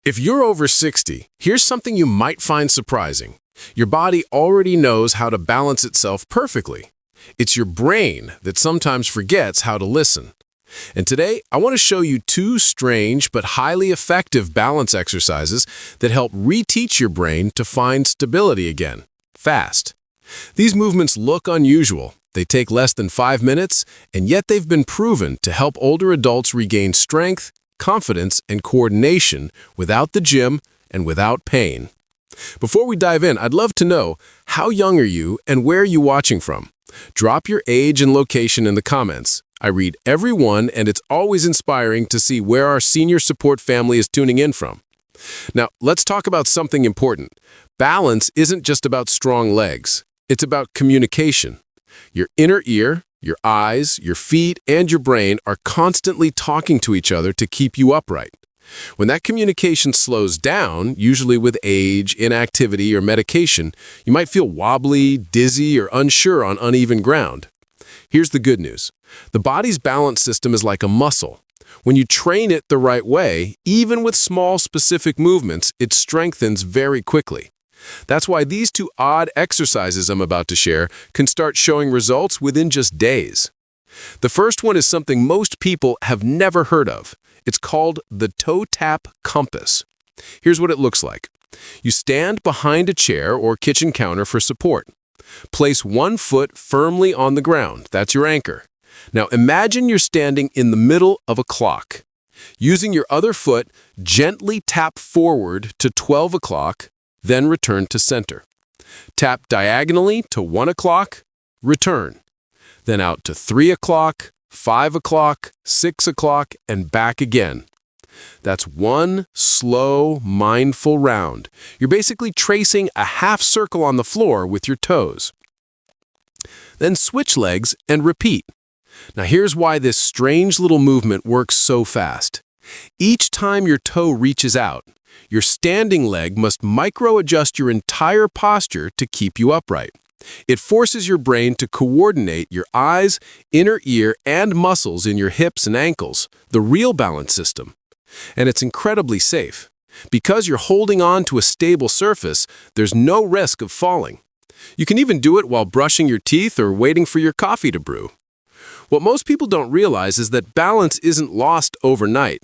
If you're over 60, here's something you might find surprising. Your body already knows how to balance itself perfectly. It's your brain that sometimes forgets how to listen. And today, I want to show you two strange but highly effective balance exercises that help reteach your brain to find stability again, fast. These movements look unusual. They take less than 5 minutes, and yet they've been proven to help older adults regain strength, confidence, and coordination without the gym and without pain. Before we dive in, I'd love to know, how young are you and where are you watching from? Drop your age and location in the comments. I read every one, and it's always inspiring to see where our senior support family is tuning in from. Now, let's talk about something important. Balance isn't just about strong legs. It's about communication. Your inner ear, your eyes, your feet, and your brain are constantly talking to each other to keep you upright. When that communication slows down, usually with age, inactivity, or medication, you might feel wobbly, dizzy, or unsure on uneven ground. Here's the good news. The body's balance system is like a muscle. When you train it the right way, even with small specific movements, it strengthens very quickly. That's why these two odd exercises I'm about to share can start showing results within just days. The first one is something most people have never heard of. It's called the toe tap compass. Here's what it looks like. You stand behind a chair or kitchen counter for support. Place one foot firmly on the ground. That's your anchor. Now imagine you're standing in the middle of a clock. Using your other foot, gently tap forward to 12 o'clock, then return to center. Tap diagonally to 1 o'clock, return. Then out to 3 o'clock, 5 o'clock, 6 o'clock, and back again. That's one slow, mindful round. You're basically tracing a half circle on the floor with your toes. Then switch legs and repeat. Now here's why this strange little movement works so fast. Each time your toe reaches out, your standing leg must micro-adjust your entire posture to keep you upright. It forces your brain to coordinate your eyes, inner ear, and muscles in your hips and ankles, the real balance system. And it's incredibly safe. Because you're holding on to a stable surface, there's no risk of falling. You can even do it while brushing your teeth or waiting for your coffee to brew. What most people don't realize is that balance isn't lost overnight.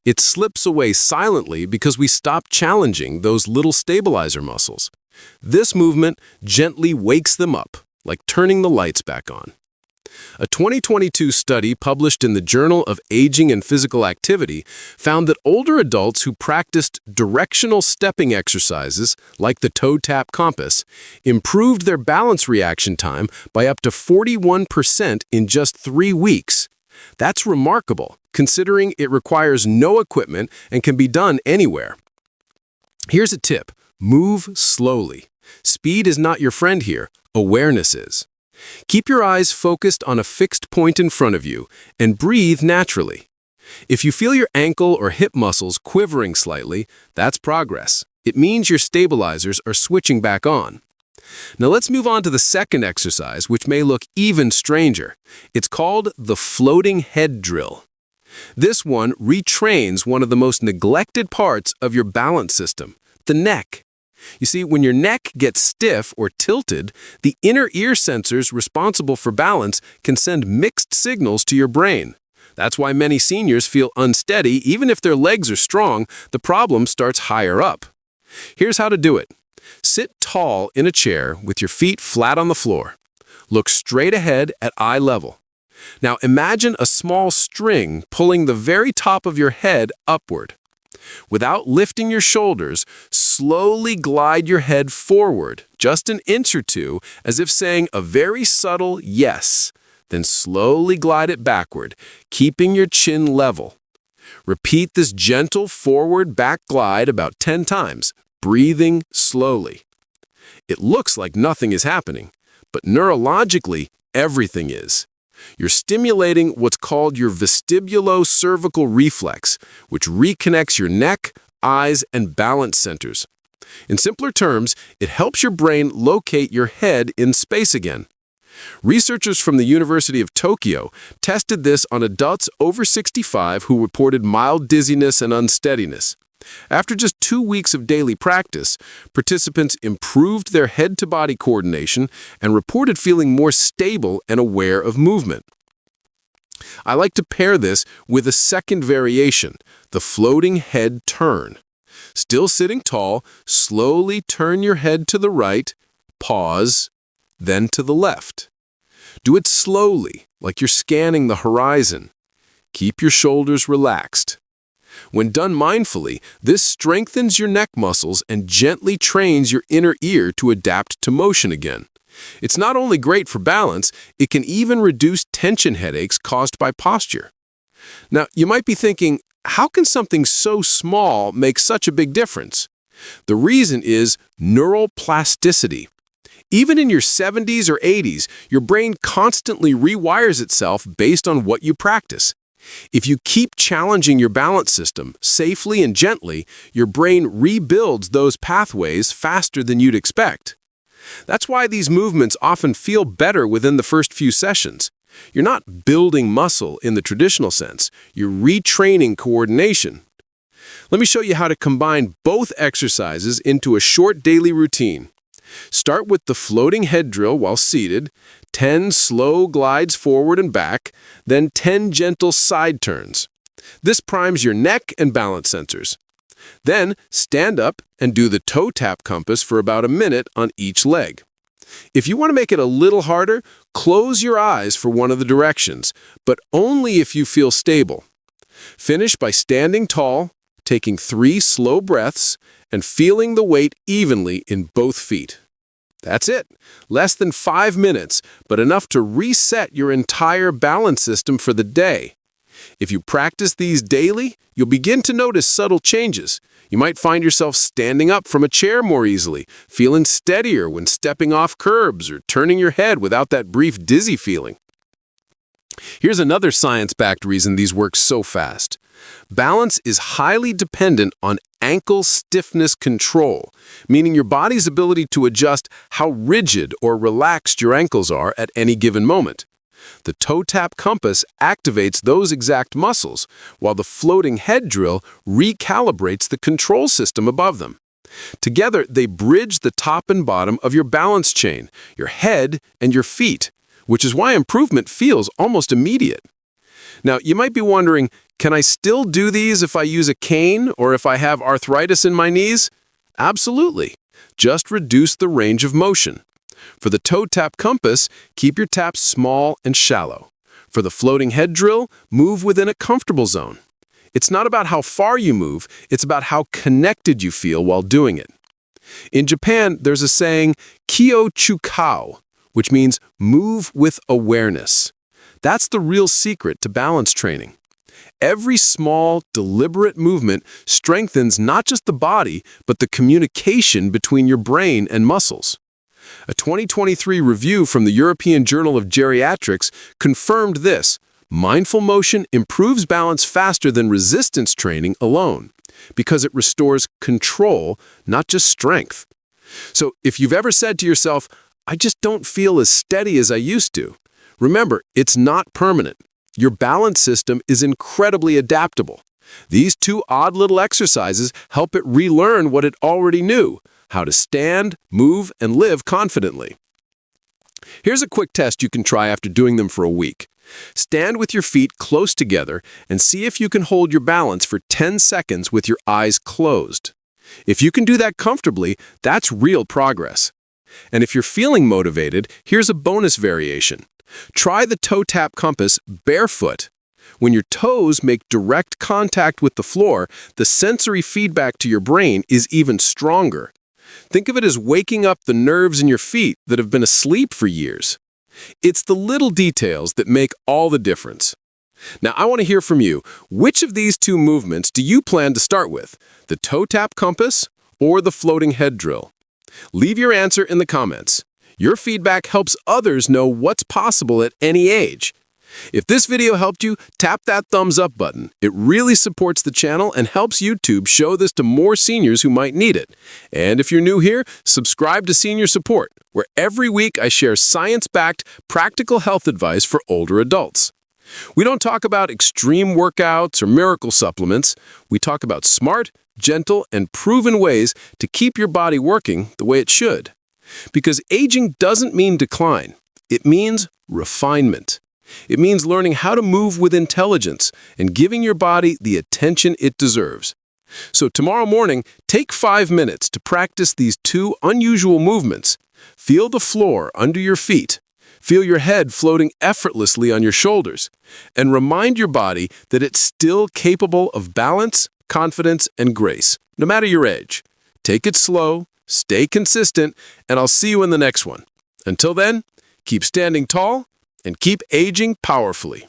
It slips away silently because we stop challenging those little stabilizer muscles. This movement gently wakes them up, like turning the lights back on. A 2022 study published in the Journal of Aging and Physical Activity found that older adults who practiced directional stepping exercises, like the toe tap compass, improved their balance reaction time by up to 41% in just 3 weeks. That's remarkable, considering it requires no equipment and can be done anywhere. Here's a tip. Move slowly. Speed is not your friend here. Awareness is. Keep your eyes focused on a fixed point in front of you and breathe naturally. If you feel your ankle or hip muscles quivering slightly, that's progress. It means your stabilizers are switching back on. Now let's move on to the second exercise, which may look even stranger. It's called the floating head drill. This one retrains one of the most neglected parts of your balance system, the neck. You see, when your neck gets stiff or tilted, the inner ear sensors responsible for balance can send mixed signals to your brain. That's why many seniors feel unsteady. Even if their legs are strong, the problem starts higher up. Here's how to do it. Sit tall in a chair with your feet flat on the floor. Look straight ahead at eye level. Now imagine a small string pulling the very top of your head upward. Without lifting your shoulders, slowly glide your head forward, just an inch or two, as if saying a very subtle yes. Then slowly glide it backward, keeping your chin level. Repeat this gentle forward-back glide about 10 times, breathing slowly. It looks like nothing is happening, but neurologically, everything is. You're stimulating what's called your vestibulocervical reflex, which reconnects your neck, eyes, and balance centers. In simpler terms, it helps your brain locate your head in space again. Researchers from the University of Tokyo tested this on adults over 65 who reported mild dizziness and unsteadiness. After just 2 weeks of daily practice, participants improved their head-to-body coordination and reported feeling more stable and aware of movement. I like to pair this with a second variation, the floating head turn. Still sitting tall, slowly turn your head to the right, pause, then to the left. Do it slowly, like you're scanning the horizon. Keep your shoulders relaxed. When done mindfully, this strengthens your neck muscles and gently trains your inner ear to adapt to motion again. It's not only great for balance, it can even reduce tension headaches caused by posture. Now, you might be thinking, how can something so small make such a big difference? The reason is neural plasticity. Even in your 70s or 80s, your brain constantly rewires itself based on what you practice. If you keep challenging your balance system safely and gently, your brain rebuilds those pathways faster than you'd expect. That's why these movements often feel better within the first few sessions. You're not building muscle in the traditional sense, you're retraining coordination. Let me show you how to combine both exercises into a short daily routine. Start with the floating head drill while seated, 10 slow glides forward and back, then 10 gentle side turns. This primes your neck and balance sensors. Then stand up and do the toe tap compass for about a minute on each leg. If you want to make it a little harder, close your eyes for one of the directions, but only if you feel stable. Finish by standing tall, taking 3 slow breaths, and feeling the weight evenly in both feet. That's it. Less than 5 minutes, but enough to reset your entire balance system for the day. If you practice these daily, you'll begin to notice subtle changes. You might find yourself standing up from a chair more easily, feeling steadier when stepping off curbs or turning your head without that brief dizzy feeling. Here's another science-backed reason these work so fast. Balance is highly dependent on ankle stiffness control, meaning your body's ability to adjust how rigid or relaxed your ankles are at any given moment. The toe tap compass activates those exact muscles, while the floating head drill recalibrates the control system above them. Together, they bridge the top and bottom of your balance chain, your head and your feet, which is why improvement feels almost immediate. Now, you might be wondering, can I still do these if I use a cane or if I have arthritis in my knees? Absolutely. Just reduce the range of motion. For the toe tap compass, keep your taps small and shallow. For the floating head drill, move within a comfortable zone. It's not about how far you move, it's about how connected you feel while doing it. In Japan, there's a saying, kyo chukao, which means move with awareness. That's the real secret to balance training. Every small, deliberate movement strengthens not just the body, but the communication between your brain and muscles. A 2023 review from the European Journal of Geriatrics confirmed this: mindful motion improves balance faster than resistance training alone, because it restores control, not just strength. So if you've ever said to yourself, I just don't feel as steady as I used to, remember, it's not permanent. Your balance system is incredibly adaptable. These 2 odd little exercises help it relearn what it already knew: how to stand, move, and live confidently. Here's a quick test you can try after doing them for a week. Stand with your feet close together and see if you can hold your balance for 10 seconds with your eyes closed. If you can do that comfortably, that's real progress. And if you're feeling motivated, here's a bonus variation. Try the toe tap compass barefoot. When your toes make direct contact with the floor, the sensory feedback to your brain is even stronger. Think of it as waking up the nerves in your feet that have been asleep for years. It's the little details that make all the difference. Now, I want to hear from you. Which of these 2 movements do you plan to start with? The toe tap compass or the floating head drill? Leave your answer in the comments. Your feedback helps others know what's possible at any age. If this video helped you, tap that thumbs up button. It really supports the channel and helps YouTube show this to more seniors who might need it. And if you're new here, subscribe to Senior Support, where every week I share science-backed, practical health advice for older adults. We don't talk about extreme workouts or miracle supplements. We talk about smart, gentle, and proven ways to keep your body working the way it should. Because aging doesn't mean decline. It means refinement. It means learning how to move with intelligence and giving your body the attention it deserves. So tomorrow morning, take 5 minutes to practice these 2 unusual movements. Feel the floor under your feet. Feel your head floating effortlessly on your shoulders. And remind your body that it's still capable of balance, confidence, and grace, no matter your age. Take it slow, stay consistent, and I'll see you in the next one. Until then, keep standing tall and keep aging powerfully.